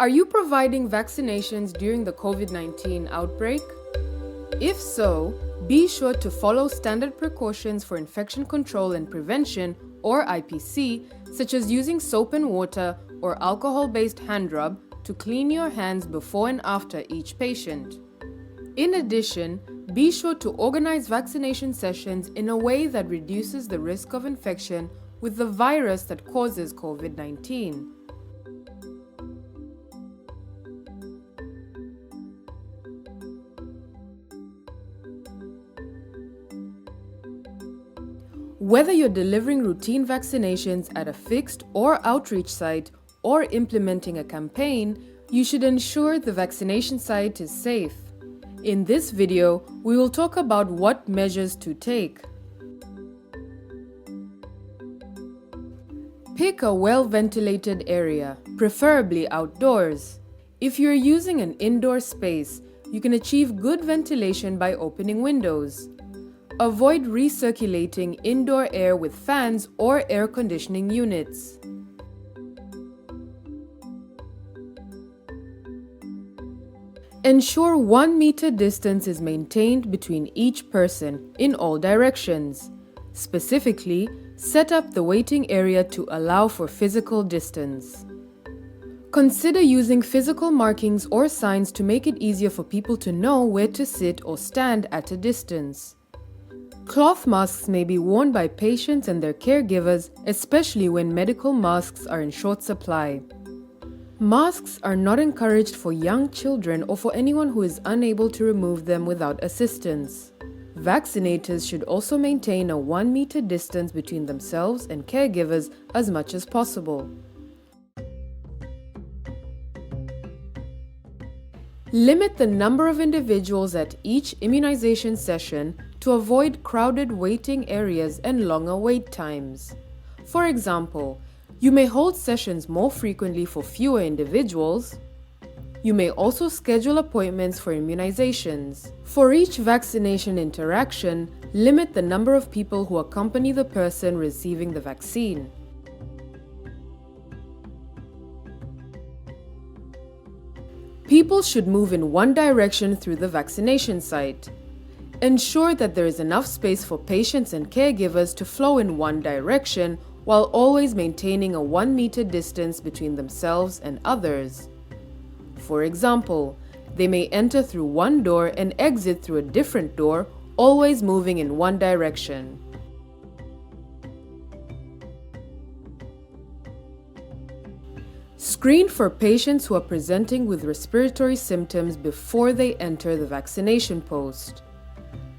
Are you providing vaccinations during the COVID-19 outbreak? If so, be sure to follow standard precautions for infection control and prevention, or IPC, such as using soap and water or alcohol-based hand rub to clean your hands before and after each patient. In addition, be sure to organize vaccination sessions in a way that reduces the risk of infection with the virus that causes COVID-19. Whether you're delivering routine vaccinations at a fixed or outreach site or implementing a campaign, you should ensure the vaccination site is safe. In this video, we will talk about what measures to take. Pick a well-ventilated area, preferably outdoors. If you're using an indoor space, you can achieve good ventilation by opening windows. Avoid recirculating indoor air with fans or air conditioning units. Ensure 1 meter distance is maintained between each person in all directions. Specifically, set up the waiting area to allow for physical distance. Consider using physical markings or signs to make it easier for people to know where to sit or stand at a distance. Cloth masks may be worn by patients and their caregivers, especially when medical masks are in short supply. Masks are not encouraged for young children or for anyone who is unable to remove them without assistance. Vaccinators should also maintain a 1 meter distance between themselves and caregivers as much as possible. Limit the number of individuals at each immunization session to avoid crowded waiting areas and longer wait times. For example, you may hold sessions more frequently for fewer individuals. You may also schedule appointments for immunizations. For each vaccination interaction, limit the number of people who accompany the person receiving the vaccine. People should move in one direction through the vaccination site. Ensure that there is enough space for patients and caregivers to flow in one direction while always maintaining a 1 meter distance between themselves and others. For example, they may enter through one door and exit through a different door, always moving in one direction. Screen for patients who are presenting with respiratory symptoms before they enter the vaccination post.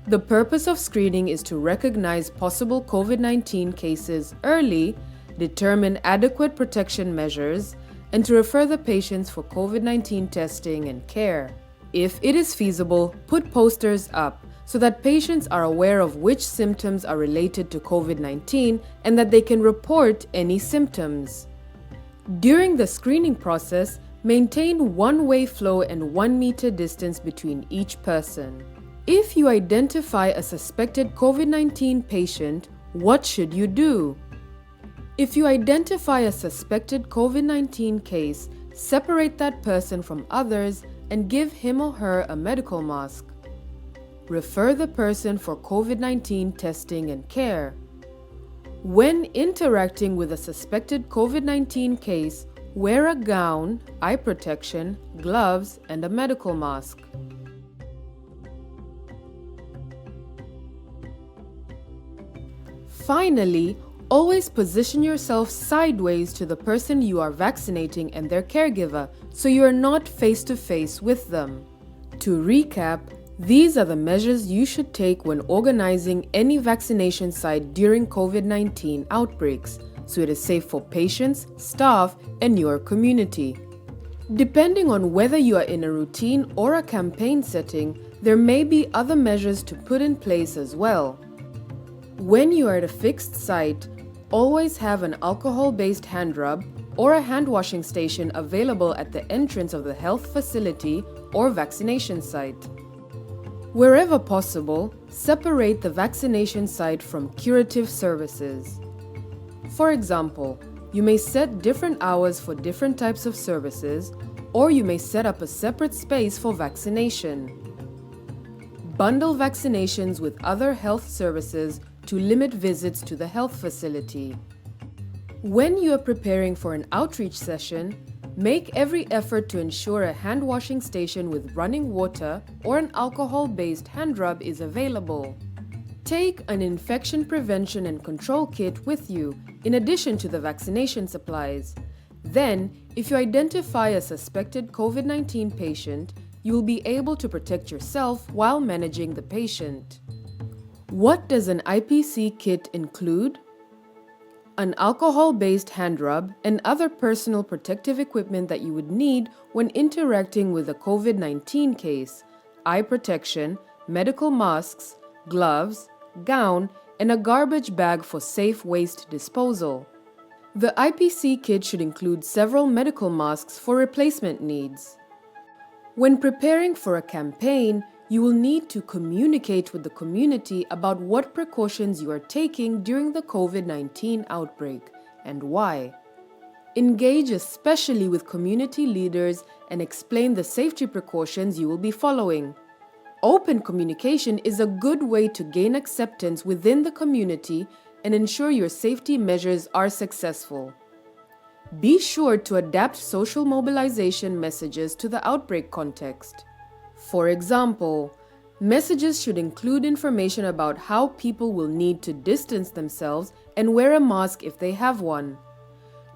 The purpose of screening is to recognize possible COVID-19 cases early, determine adequate protection measures, and to refer the patients for COVID-19 testing and care. If it is feasible, put posters up so that patients are aware of which symptoms are related to COVID-19 and that they can report any symptoms. During the screening process, maintain one-way flow and 1 meter distance between each person. If you identify a suspected COVID-19 patient, what should you do? If you identify a suspected COVID-19 case, separate that person from others and give him or her a medical mask. Refer the person for COVID-19 testing and care. When interacting with a suspected COVID-19 case, wear a gown, eye protection, gloves, and a medical mask. Finally, always position yourself sideways to the person you are vaccinating and their caregiver so you are not face to face with them. To recap, these are the measures you should take when organizing any vaccination site during COVID-19 outbreaks, so it is safe for patients, staff, and your community. Depending on whether you are in a routine or a campaign setting, there may be other measures to put in place as well. When you are at a fixed site, always have an alcohol-based hand rub or a hand washing station available at the entrance of the health facility or vaccination site. Wherever possible, separate the vaccination site from curative services. For example, you may set different hours for different types of services or you may set up a separate space for vaccination. Bundle vaccinations with other health services to limit visits to the health facility. When you are preparing for an outreach session, make every effort to ensure a hand washing station with running water or an alcohol-based hand rub is available. Take an infection prevention and control kit with you in addition to the vaccination supplies. Then, if you identify a suspected COVID-19 patient, you will be able to protect yourself while managing the patient. What does an IPC kit include? An alcohol-based hand rub and other personal protective equipment that you would need when interacting with a COVID-19 case, eye protection, medical masks, gloves, gown, and a garbage bag for safe waste disposal. The IPC kit should include several medical masks for replacement needs. When preparing for a campaign, you will need to communicate with the community about what precautions you are taking during the COVID-19 outbreak and why. Engage especially with community leaders and explain the safety precautions you will be following. Open communication is a good way to gain acceptance within the community and ensure your safety measures are successful. Be sure to adapt social mobilization messages to the outbreak context. For example, messages should include information about how people will need to distance themselves and wear a mask if they have one.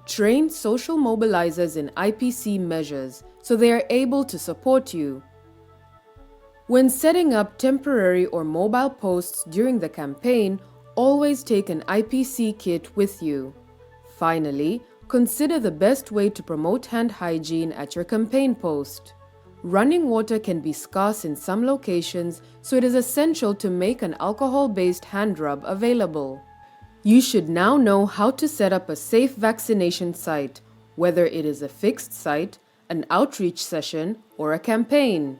Train social mobilizers in IPC measures so they are able to support you. When setting up temporary or mobile posts during the campaign, always take an IPC kit with you. Finally, consider the best way to promote hand hygiene at your campaign post. Running water can be scarce in some locations, so it is essential to make an alcohol-based hand rub available. You should now know how to set up a safe vaccination site, whether it is a fixed site, an outreach session, or a campaign.